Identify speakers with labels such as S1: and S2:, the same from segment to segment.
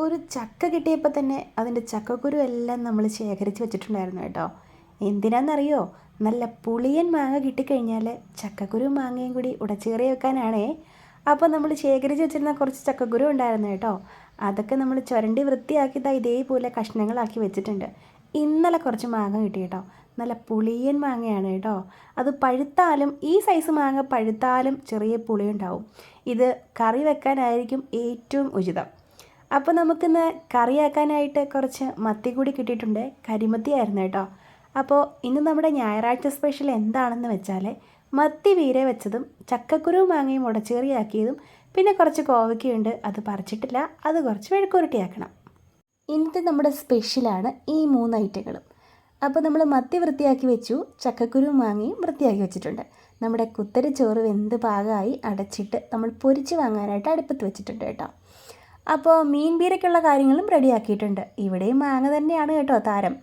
S1: ഒരു ചക്ക കിട്ടിയപ്പോൾ തന്നെ അതിൻ്റെ ചക്കക്കുരു എല്ലാം നമ്മൾ ശേഖരിച്ച് വെച്ചിട്ടുണ്ടായിരുന്നു കേട്ടോ. എന്തിനാണെന്നറിയോ? നല്ല പുളിയൻ മാങ്ങ കിട്ടിക്കഴിഞ്ഞാൽ ചക്കക്കുരു മാങ്ങയും കൂടി ഉടച്ചേറി വെക്കാനാണേ. അപ്പോൾ നമ്മൾ ശേഖരിച്ച് വെച്ചിരുന്ന കുറച്ച് ചക്കക്കുരു ഉണ്ടായിരുന്നു കേട്ടോ. അതൊക്കെ നമ്മൾ ചുരണ്ടി വൃത്തിയാക്കിയതാ ഇതേപോലെ കഷ്ണങ്ങളാക്കി വെച്ചിട്ടുണ്ട്. ഇന്നലെ കുറച്ച് മാങ്ങ കിട്ടി കേട്ടോ. നല്ല പുളിയൻ മാങ്ങയാണ് കേട്ടോ. അത് പഴുത്താലും ഈ സൈസ് മാങ്ങ പഴുത്താലും ചെറിയ പുളിയുണ്ടാവും. ഇത് കറി വെക്കാനായിരിക്കും ഏറ്റവും ഉചിതം. അപ്പോൾ നമുക്കിന്ന് കറിയാക്കാനായിട്ട് കുറച്ച് മത്തി കൂടി കിട്ടിയിട്ടുണ്ട്. കരിമത്തിയായിരുന്നു കേട്ടോ. അപ്പോൾ ഇന്ന് നമ്മുടെ ഞായറാഴ്ച സ്പെഷ്യൽ എന്താണെന്ന് വെച്ചാൽ മത്തി വീര വെച്ചതും ചക്കക്കുരു മാങ്ങയും ഉടച്ചേറിയാക്കിയതും പിന്നെ കുറച്ച് കോവയ്ക്കയുണ്ട്, അത് പറിച്ചിട്ടില്ല, അത് കുറച്ച് മെഴുക്കുരുട്ടിയാക്കണം. ഇന്നത്തെ നമ്മുടെ സ്പെഷ്യലാണ് ഈ 3 ഐറ്റങ്ങളും. അപ്പോൾ നമ്മൾ മത്തി വൃത്തിയാക്കി വെച്ചു, ചക്കക്കുരു മാങ്ങയും വൃത്തിയാക്കി വെച്ചിട്ടുണ്ട്. നമ്മുടെ കുത്തരി ചോറ് വെന്ത് പാകമായി അടച്ചിട്ട് നമ്മൾ പൊരിച്ച് വാങ്ങാനായിട്ട് അടുപ്പത്ത് വെച്ചിട്ടുണ്ട് കേട്ടോ. അപ്പോൾ മീൻ പീരയ്ക്കുള്ള കാര്യങ്ങളും റെഡിയാക്കിയിട്ടുണ്ട്. ഇവിടെയും മാങ്ങ തന്നെയാണ് കേട്ടോ താരം.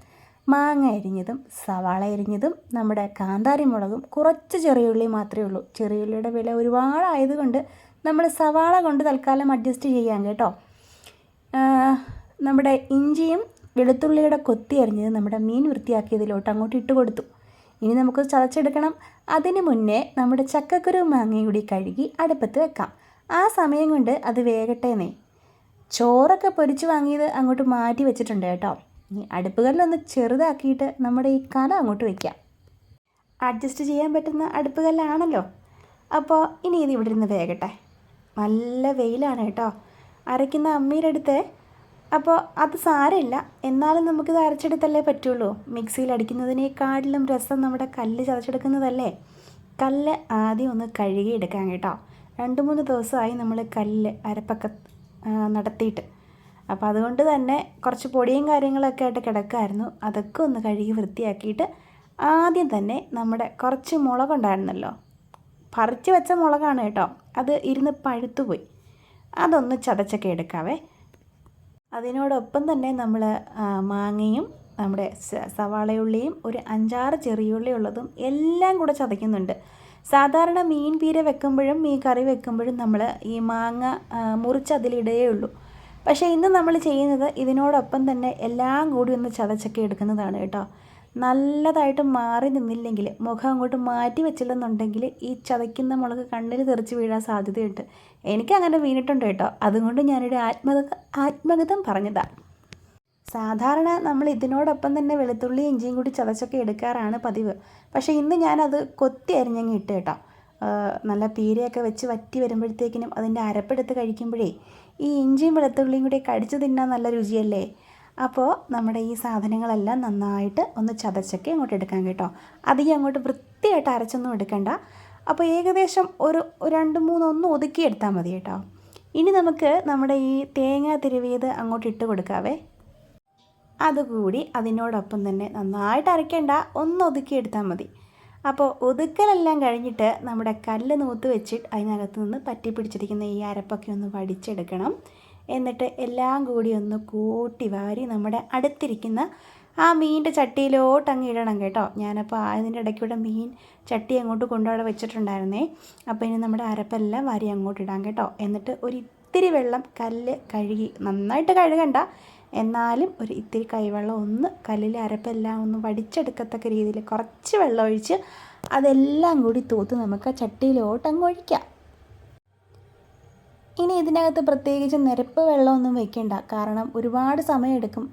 S1: മാങ്ങ അരിഞ്ഞതും സവാള അരിഞ്ഞതും നമ്മുടെ കാന്താരി മുളകും കുറച്ച് ചെറിയുള്ളി മാത്രമേ ഉള്ളൂ. ചെറിയുള്ളിയുടെ വില ഒരുപാടായതുകൊണ്ട് നമ്മൾ സവാള കൊണ്ട് തൽക്കാലം അഡ്ജസ്റ്റ് ചെയ്യാം കേട്ടോ. നമ്മുടെ ഇഞ്ചിയും വെളുത്തുള്ളിയുടെ കൊത്തി അരിഞ്ഞത് നമ്മുടെ മീൻ വൃത്തിയാക്കിയതിലോട്ട് അങ്ങോട്ട് ഇട്ട് കൊടുത്തു. ഇനി നമുക്ക് ചതച്ചെടുക്കണം. അതിന് മുന്നേ നമ്മുടെ ചക്കക്കുരു മാങ്ങയും കൂടി കഴുകി അടുപ്പത്ത് വെക്കാം. ആ സമയം കൊണ്ട് അത് വേകട്ടേന്നേ. ചോറൊക്കെ പൊരിച്ച് വാങ്ങിയത് അങ്ങോട്ട് മാറ്റി വെച്ചിട്ടുണ്ട് കേട്ടോ. ഇനി അടുപ്പുകല്ലൊന്ന് ചെറുതാക്കിയിട്ട് നമ്മുടെ ഈ കല അങ്ങോട്ട് വയ്ക്കാം. അഡ്ജസ്റ്റ് ചെയ്യാൻ പറ്റുന്ന അടുപ്പുകല്ലാണല്ലോ. അപ്പോൾ ഇനി ഇത് ഇവിടെ ഇരുന്ന് വേകട്ടെ. നല്ല വെയിലാണ് കേട്ടോ. അരയ്ക്കുന്ന അമ്മീൻ്റെ അടുത്ത്. അപ്പോൾ അത് സാരമില്ല, എന്നാലും നമുക്കിത് അരച്ചെടുത്തല്ലേ പറ്റുള്ളൂ. മിക്സിയിൽ അടിക്കുന്നതിനേക്കാട്ടിലും രസം നമ്മുടെ കല്ല് ചതച്ചെടുക്കുന്നതല്ലേ. കല്ല് ആദ്യം ഒന്ന് കഴുകിയെടുക്കാം കേട്ടോ. 2-3 ദിവസമായി നമ്മൾ കല്ല് അരപ്പൊക്കെ നടത്തിയിട്ട്. അപ്പോൾ അതുകൊണ്ട് തന്നെ കുറച്ച് പൊടിയും കാര്യങ്ങളൊക്കെ ആയിട്ട് കിടക്കുമായിരുന്നു. അതൊക്കെ ഒന്ന് കഴുകി വൃത്തിയാക്കിയിട്ട് ആദ്യം തന്നെ നമ്മുടെ കുറച്ച് മുളകുണ്ടായിരുന്നല്ലോ, പറിച്ച് വെച്ച മുളകാണ് കേട്ടോ, അത് ഇരുന്ന് പഴുത്തുപോയി. അതൊന്ന് ചതച്ചൊക്കെ എടുക്കാവേ. അതിനോടൊപ്പം തന്നെ നമ്മൾ മാങ്ങയും നമ്മുടെ സവാളയുള്ളിയും ഒരു 5-6 ചെറിയുള്ളി ഉള്ളതും എല്ലാം കൂടെ ചതയ്ക്കുന്നുണ്ട്. സാധാരണ മീൻ പീര വെക്കുമ്പോഴും മീൻ കറി വെക്കുമ്പോഴും നമ്മൾ ഈ മാങ്ങ മുറിച്ച് അതിലിടേ ഉള്ളൂ. പക്ഷേ ഇന്ന് നമ്മൾ ചെയ്യുന്നത് ഇതിനോടൊപ്പം തന്നെ എല്ലാം കൂടി ഒന്ന് ചതച്ചൊക്കെ എടുക്കുന്നതാണ് കേട്ടോ. നല്ലതായിട്ട് മാറി നിന്നില്ലെങ്കിൽ, മുഖം അങ്ങോട്ട് മാറ്റി വെച്ചില്ലെന്നുണ്ടെങ്കിൽ ഈ ചതയ്ക്കുന്ന മുളക് കണ്ണിൽ തെറിച്ച് വീഴാൻ സാധ്യതയുണ്ട്. എനിക്കങ്ങനെ വീണിട്ടുണ്ട് കേട്ടോ. അതുകൊണ്ട് ഞാനൊരു ആത്മകഥം പറഞ്ഞതാണ്. സാധാരണ നമ്മൾ ഇതിനോടൊപ്പം തന്നെ വെളുത്തുള്ളി ഇഞ്ചിയും കൂടി ചതച്ചൊക്കെ എടുക്കാറാണ് പതിവ്. പക്ഷേ ഇന്ന് ഞാനത് കൊത്തി അരിഞ്ഞങ്ങ് ഇട്ട് കേട്ടോ. നല്ല പീരയൊക്കെ വെച്ച് വറ്റി വരുമ്പോഴത്തേക്കിനും അതിൻ്റെ അരപ്പെടുത്ത് കഴിക്കുമ്പോഴേ ഈ ഇഞ്ചിയും വെളുത്തുള്ളിയും കൂടി കടിച്ച് തിന്നാൻ നല്ല രുചിയല്ലേ. അപ്പോൾ നമ്മുടെ ഈ സാധനങ്ങളെല്ലാം നന്നായിട്ട് ഒന്ന് ചതച്ചൊക്കെ അങ്ങോട്ട് എടുക്കാം കേട്ടോ. അധികം അങ്ങോട്ട് വൃത്തിയായിട്ട് അരച്ചൊന്നും എടുക്കണ്ട. അപ്പോൾ ഏകദേശം ഒരു 2-3 ഒന്ന് ഒതുക്കിയെടുത്താൽ മതി കേട്ടോ. ഇനി നമുക്ക് നമ്മുടെ ഈ തേങ്ങ തിരുവിയത് അങ്ങോട്ട് ഇട്ട് കൊടുക്കാവേ. അതുകൂടി അതിനോടൊപ്പം തന്നെ നന്നായിട്ട് അരയ്ക്കേണ്ട, ഒന്ന് ഒതുക്കിയെടുത്താൽ മതി. അപ്പോൾ ഒതുക്കലെല്ലാം കഴിഞ്ഞിട്ട് നമ്മുടെ കല്ല് നൂത്ത് വെച്ചിട്ട് അതിനകത്ത് നിന്ന് പറ്റി പിടിച്ചിരിക്കുന്ന ഈ അരപ്പൊക്കെ ഒന്ന് വടിച്ചെടുക്കണം. എന്നിട്ട് എല്ലാം കൂടി ഒന്ന് കൂട്ടി വാരി നമ്മുടെ അടുത്തിരിക്കുന്ന ആ മീനിൻ്റെ ചട്ടിയിലോട്ട് അങ്ങ് ഇടണം കേട്ടോ. ഞാനപ്പോൾ അതിൻ്റെ ഇടയ്ക്കൂടെ മീൻ ചട്ടി അങ്ങോട്ട് കൊണ്ടുപോയി വെച്ചിട്ടുണ്ടായിരുന്നേ. അപ്പോൾ ഇനി നമ്മുടെ അരപ്പെല്ലാം വാരി അങ്ങോട്ട് ഇടാം കേട്ടോ. എന്നിട്ട് ഒരു ഇത്തിരി വെള്ളം കല്ല് കഴുകി, നന്നായിട്ട് കഴുകണ്ട, എന്നാലും ഒരു ഇത്തിരി കൈവെള്ളം ഒന്ന് കല്ലിലെ അരപ്പെല്ലാം ഒന്ന് വടിച്ചെടുക്കത്തക്ക രീതിയിൽ കുറച്ച് വെള്ളം ഒഴിച്ച് അതെല്ലാം കൂടി തൂത്ത് നമുക്ക് ചട്ടിയിലോട്ട് അങ്ങ് ഒഴിക്കാം. ഇനി ഇതിനകത്ത് പ്രത്യേകിച്ച് നിരപ്പ് വെള്ളമൊന്നും വെക്കേണ്ട, കാരണം ഒരുപാട് സമയമെടുക്കും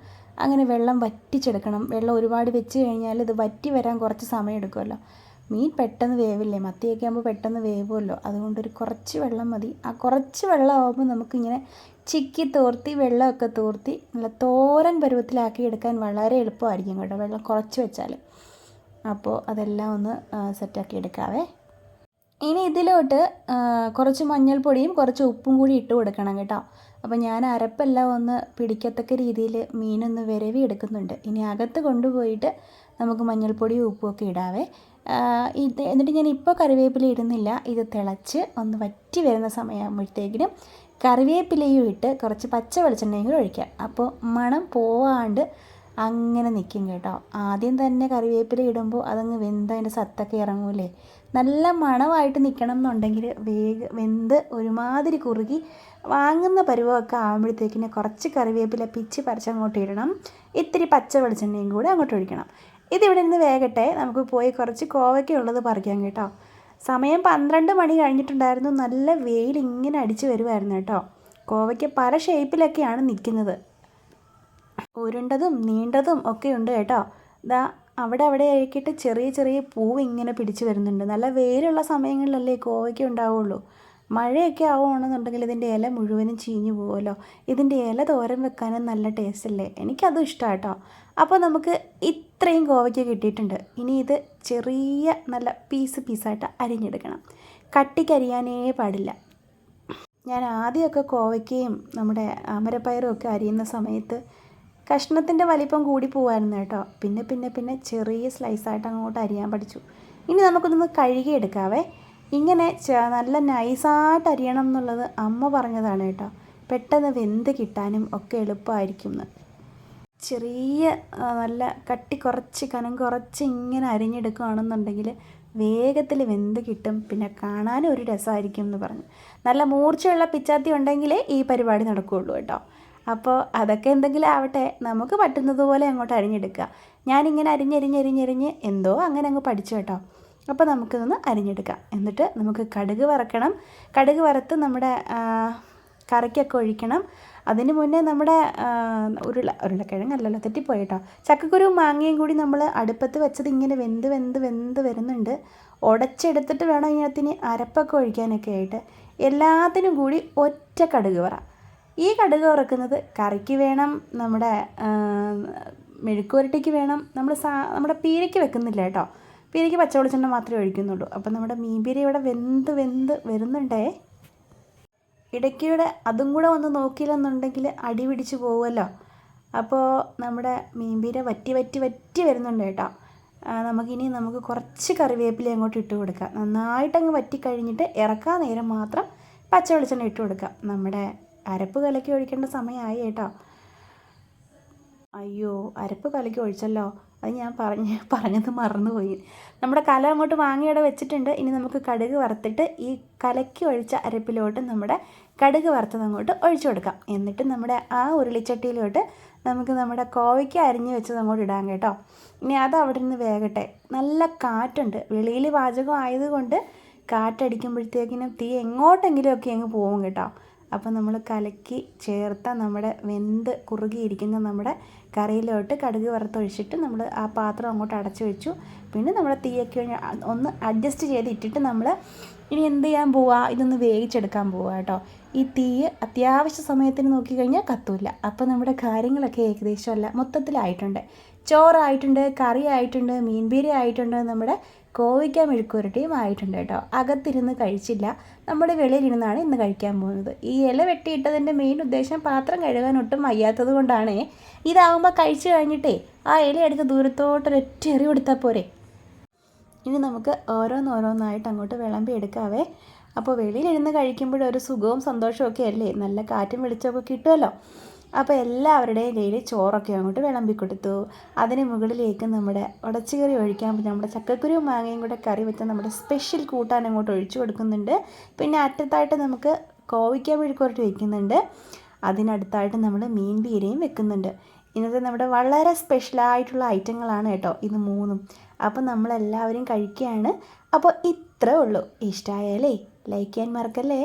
S1: അങ്ങനെ വെള്ളം വറ്റിച്ചെടുക്കണം. വെള്ളം ഒരുപാട് വെച്ച് കഴിഞ്ഞാൽ ഇത് വറ്റി വരാൻ കുറച്ച് സമയം എടുക്കുമല്ലോ. മീൻ പെട്ടെന്ന് വേവില്ലേ, മത്തിയൊക്കെ ആകുമ്പോൾ പെട്ടെന്ന് വേവുമല്ലോ. അതുകൊണ്ടൊരു കുറച്ച് വെള്ളം മതി. ആ കുറച്ച് വെള്ളമാകുമ്പോൾ നമുക്കിങ്ങനെ ചിക്കി തോർത്തി വെള്ളമൊക്കെ തോർത്തി നല്ല തോരൻ പരുവത്തിലാക്കി എടുക്കാൻ വളരെ എളുപ്പമായിരിക്കും കേട്ടോ, വെള്ളം കുറച്ച് വെച്ചാൽ. അപ്പോൾ അതെല്ലാം ഒന്ന് സെറ്റാക്കി എടുക്കാവേ. ഇനി ഇതിലോട്ട് കുറച്ച് മഞ്ഞൾപ്പൊടിയും കുറച്ച് ഉപ്പും കൂടി ഇട്ട് കൊടുക്കണം കേട്ടോ. അപ്പോൾ ഞാൻ അരപ്പെല്ലാം ഒന്ന് പിടിക്കത്തക്ക രീതിയിൽ മീനൊന്ന് വിരവി എടുക്കുന്നുണ്ട്. ഇനി അകത്ത് കൊണ്ടുപോയിട്ട് നമുക്ക് മഞ്ഞൾപ്പൊടിയും ഉപ്പും ഒക്കെ ഇടാവേ. എന്നിട്ട് ഞാൻ ഇപ്പോൾ കറിവേപ്പില ഇടുന്നില്ല. ഇത് തിളച്ച് ഒന്ന് വറ്റി വരുന്ന സമയമാകുമ്പോഴത്തേക്കിനും കറിവേപ്പിലയും ഇട്ട് കുറച്ച് പച്ച വെളിച്ചെണ്ണയും കൂടി ഒഴിക്കാം. അപ്പോൾ മണം പോവാണ്ട് അങ്ങനെ നിൽക്കും കേട്ടോ. ആദ്യം തന്നെ കറിവേപ്പില ഇടുമ്പോൾ അതങ്ങ് വെന്ത് അതിൻ്റെ സത്തൊക്കെ ഇറങ്ങൂലേ. നല്ല മണമായിട്ട് നിൽക്കണം എന്നുണ്ടെങ്കിൽ വെന്ത് ഒരുമാതിരി കുറുകി വാങ്ങുന്ന പരുവമൊക്കെ ആകുമ്പോഴത്തേക്കിന് കുറച്ച് കറിവേപ്പില പിച്ചി പറിച്ചങ്ങോട്ട് ഇടണം. ഇത്തിരി പച്ച വെളിച്ചെണ്ണയും കൂടെ അങ്ങോട്ട് ഒഴിക്കണം. ഇതിവിടെ നിന്ന് വേകട്ടെ. നമുക്ക് പോയി കുറച്ച് കോവയ്ക്കുള്ളത് പറിക്കാം കേട്ടോ. സമയം 12 മണി കഴിഞ്ഞിട്ടുണ്ടായിരുന്നു. നല്ല വെയിൽ ഇങ്ങനെ അടിച്ച് വരുമായിരുന്നു കേട്ടോ. കോവയ്ക്ക് പല ഷേപ്പിലൊക്കെയാണ് നിൽക്കുന്നത്. ഉരുണ്ടതും നീണ്ടതും ഒക്കെ ഉണ്ട് കേട്ടോ. ദാ അവിടെ ആക്കിയിട്ട് ചെറിയ ചെറിയ പൂവ് ഇങ്ങനെ പിടിച്ച് വരുന്നുണ്ട്. നല്ല വെയിലുള്ള സമയങ്ങളിലല്ലേ കോവയ്ക്ക ഉണ്ടാവുള്ളൂ. മഴയൊക്കെ ആവുകയാണെന്നുണ്ടെങ്കിൽ ഇതിൻ്റെ ഇല മുഴുവനും ചീഞ്ഞു പോകുമല്ലോ. ഇതിൻ്റെ ഇല തോരൻ വെക്കാനും നല്ല ടേസ്റ്റ് അല്ലേ. എനിക്കതും ഇഷ്ടമാണ് കേട്ടോ. അപ്പോൾ നമുക്ക് ഇത്രയും കോവയ്ക്ക കിട്ടിയിട്ടുണ്ട്. ഇനി ഇത് ചെറിയ നല്ല പീസായിട്ട് അരിഞ്ഞെടുക്കണം. കട്ടിക്കരിയാനേ പാടില്ല. ഞാൻ ആദ്യമൊക്കെ കോവയ്ക്കയും നമ്മുടെ അമരപ്പയറും ഒക്കെ അരിയുന്ന സമയത്ത് കഷ്ണത്തിൻ്റെ വലിപ്പം കൂടി പോകായിരുന്നു കേട്ടോ. പിന്നെ ചെറിയ സ്ലൈസായിട്ട് അങ്ങോട്ട് അരിയാൻ പഠിച്ചു. ഇനി നമുക്കൊന്ന് കഴുകിയെടുക്കാവേ. ഇങ്ങനെ നല്ല നൈസായിട്ട് അരിയണം എന്നുള്ളത് അമ്മ പറഞ്ഞതാണ് കേട്ടോ. പെട്ടെന്ന് വെന്ത് കിട്ടാനും ഒക്കെ എളുപ്പമായിരിക്കും. ചെറിയ നല്ല കട്ടി കുറച്ച് കനം കുറച്ച് ഇങ്ങനെ അരിഞ്ഞെടുക്കുകയാണെന്നുണ്ടെങ്കിൽ വേഗത്തിൽ വെന്ത് കിട്ടും. പിന്നെ കാണാനും ഒരു രസമായിരിക്കും എന്ന് പറഞ്ഞു. നല്ല മൂർച്ചയുള്ള പിച്ചാത്തി ഉണ്ടെങ്കിലേ ഈ പരിപാടി നടക്കുകയുള്ളൂ കേട്ടോ. അപ്പോൾ അതൊക്കെ എന്തെങ്കിലും ആവട്ടെ, നമുക്ക് പറ്റുന്നത് പോലെ അങ്ങോട്ട് അരിഞ്ഞെടുക്കുക. ഞാനിങ്ങനെ അരിഞ്ഞ് എന്തോ അങ്ങനെ അങ്ങ് പഠിച്ചു കേട്ടോ. അപ്പോൾ നമുക്കിതൊന്ന് അരിഞ്ഞെടുക്കാം. എന്നിട്ട് നമുക്ക് കടുക് വറക്കണം. കടുക് വറുത്ത് നമ്മുടെ കറിക്കൊക്കെ ഒഴിക്കണം. അതിന് മുന്നേ നമ്മുടെ ഉരുളക്കിഴങ്ങല്ലല്ലോ, തെറ്റിപ്പോയി കേട്ടോ. ചക്കക്കുരുവും മാങ്ങയും കൂടി നമ്മൾ അടുപ്പത്ത് വെച്ചത് ഇങ്ങനെ വെന്ത് വരുന്നുണ്ട്. ഉടച്ചെടുത്തിട്ട് വേണം ഇതിനകത്തിന് അരപ്പൊക്കെ ഒഴിക്കാനൊക്കെ ആയിട്ട്. എല്ലാത്തിനും കൂടി ഒറ്റ കടുക് വറ. ഈ കടുക് വറക്കുന്നത് കറിക്ക് വേണം, നമ്മുടെ മെഴുക്കുവരട്ടിക്ക് വേണം. നമ്മുടെ പീരയ്ക്ക് വെക്കുന്നില്ല കേട്ടോ. പീരയ്ക്ക് പച്ചവെളിച്ചെണ്ണ മാത്രമേ ഒഴിക്കുന്നുള്ളൂ. അപ്പം നമ്മുടെ മീൻപീര ഇവിടെ വെന്ത് വരുന്നുണ്ടേ. ഇടയ്ക്കൂടെ അതും കൂടെ ഒന്ന് നോക്കിയില്ലെന്നുണ്ടെങ്കിൽ അടി പിടിച്ച് പോകുമല്ലോ. അപ്പോൾ നമ്മുടെ മീൻപീര വറ്റി വരുന്നുണ്ട് കേട്ടോ. നമുക്ക് കുറച്ച് കറിവേപ്പില അങ്ങോട്ട് ഇട്ട് കൊടുക്കാം. നന്നായിട്ടങ്ങ് വറ്റി കഴിഞ്ഞിട്ട് ഇറക്കാൻ നേരം മാത്രം പച്ച വെളിച്ചെണ്ണ ഇട്ട് കൊടുക്കാം. നമ്മുടെ അരപ്പ് കലക്കി ഒഴിക്കേണ്ട സമയമായി കേട്ടോ. അയ്യോ, അരപ്പ് കലക്കി ഒഴിച്ചല്ലോ. അത് ഞാൻ പറഞ്ഞത് മറന്നുപോയി. നമ്മുടെ കല അങ്ങോട്ട് വാങ്ങിയുടെ വെച്ചിട്ടുണ്ട്. ഇനി നമുക്ക് കടുക് വറുത്തിട്ട് ഈ കലക്കി ഒഴിച്ച അരപ്പിലോട്ട് നമ്മുടെ കടുക് വറുത്തത് അങ്ങോട്ട് ഒഴിച്ചു കൊടുക്കാം. എന്നിട്ട് നമ്മുടെ ആ ഉരുളിച്ചട്ടിയിലോട്ട് നമുക്ക് നമ്മുടെ കോവയ്ക്ക് അരിഞ്ഞ് വെച്ചത് അങ്ങോട്ട് ഇടാം കേട്ടോ. ഇനി അത് അവിടെ നിന്ന് വേകട്ടെ. നല്ല കാറ്റുണ്ട്. വെളിയിൽ പാചകം ആയതുകൊണ്ട് കാറ്റടിക്കുമ്പോഴത്തേക്കിനും തീ എങ്ങോട്ടെങ്കിലുമൊക്കെ അങ്ങ് പോകും കേട്ടോ. അപ്പോൾ നമ്മൾ കലക്കി ചേർത്ത നമ്മുടെ വെന്ത് കുറുകിയിരിക്കുന്ന നമ്മുടെ കറിയിലോട്ട് കടുക് വറുത്തൊഴിച്ചിട്ട് നമ്മൾ ആ പാത്രം അങ്ങോട്ട് അടച്ചു വെച്ചു. പിന്നെ നമ്മുടെ തീയൊക്കെ ഒന്ന് അഡ്ജസ്റ്റ് ചെയ്തിട്ടിട്ട് നമ്മൾ ഇനി എന്ത് ചെയ്യാൻ പോവുക, ഇതൊന്ന് വേവിച്ചെടുക്കാൻ പോവുക കേട്ടോ. ഈ തീ അത്യാവശ്യ സമയത്തിന് നോക്കിക്കഴിഞ്ഞാൽ കത്തൂല്ല. അപ്പോൾ നമ്മുടെ കാര്യങ്ങളൊക്കെ ഏകദേശം മൊത്തത്തിലായിട്ടുണ്ട്. ചോറായിട്ടുണ്ട്, കറി ആയിട്ടുണ്ട്, മീൻപീര ആയിട്ടുണ്ട്, നമ്മുടെ കോവയ്ക്ക മെഴുക്കുവരട്ടിയും ആയിട്ടുണ്ട് കേട്ടോ. അകത്തിരുന്ന് കഴിച്ചില്ല, നമ്മൾ വെളിയിലിരുന്നാണ് ഇന്ന് കഴിക്കാൻ പോകുന്നത്. ഈ ഇല വെട്ടിയിട്ടതിൻ്റെ മെയിൻ ഉദ്ദേശം പാത്രം കഴുകാൻ ഒട്ടും വയ്യാത്തത് കൊണ്ടാണ്. ഇതാവുമ്പോൾ കഴിച്ചു കഴിഞ്ഞിട്ടേ ആ ഇല എടുത്ത് ദൂരത്തോട്ടൊരൊറ്റ എറി കൊടുത്താൽ പോരെ. ഇനി നമുക്ക് ഓരോന്നായിട്ട് അങ്ങോട്ട് വിളമ്പി എടുക്കാവേ. അപ്പോൾ വെളിയിലിരുന്ന് കഴിക്കുമ്പോഴൊരു സുഖവും സന്തോഷവും ഒക്കെ അല്ലേ. നല്ല കാറ്റും വെളിച്ചമൊക്കെ കിട്ടുമല്ലോ. അപ്പോൾ എല്ലാവരുടെയും കയ്യിൽ ചോറൊക്കെ അങ്ങോട്ട് വിളമ്പി കൊടുത്തു. അതിന് മുകളിലേക്ക് നമ്മുടെ ഉടച്ചുകറി ഒഴിക്കാൻ പറ്റും. നമ്മുടെ ചക്കക്കുരുവും മാങ്ങയും കൂടെ കറി വെച്ച നമ്മുടെ സ്പെഷ്യൽ കൂട്ടാൻ അങ്ങോട്ട് ഒഴിച്ചു കൊടുക്കുന്നുണ്ട്. പിന്നെ അറ്റത്തായിട്ട് നമുക്ക് കോവയ്ക്ക മെഴുക്കുവരട്ടി വയ്ക്കുന്നുണ്ട്. അതിനടുത്തായിട്ട് നമ്മൾ മീൻപീരയും വെക്കുന്നുണ്ട്. ഇന്നത്തെ നമ്മുടെ വളരെ സ്പെഷ്യലായിട്ടുള്ള ഐറ്റങ്ങളാണ് കേട്ടോ ഇത് മൂന്നും. അപ്പോൾ നമ്മളെല്ലാവരും കഴിക്കുകയാണ്. അപ്പോൾ ഇത്രേ ഉള്ളൂ. ഇഷ്ടമായാലേ ലൈക്ക് ചെയ്യാൻ മറക്കല്ലേ.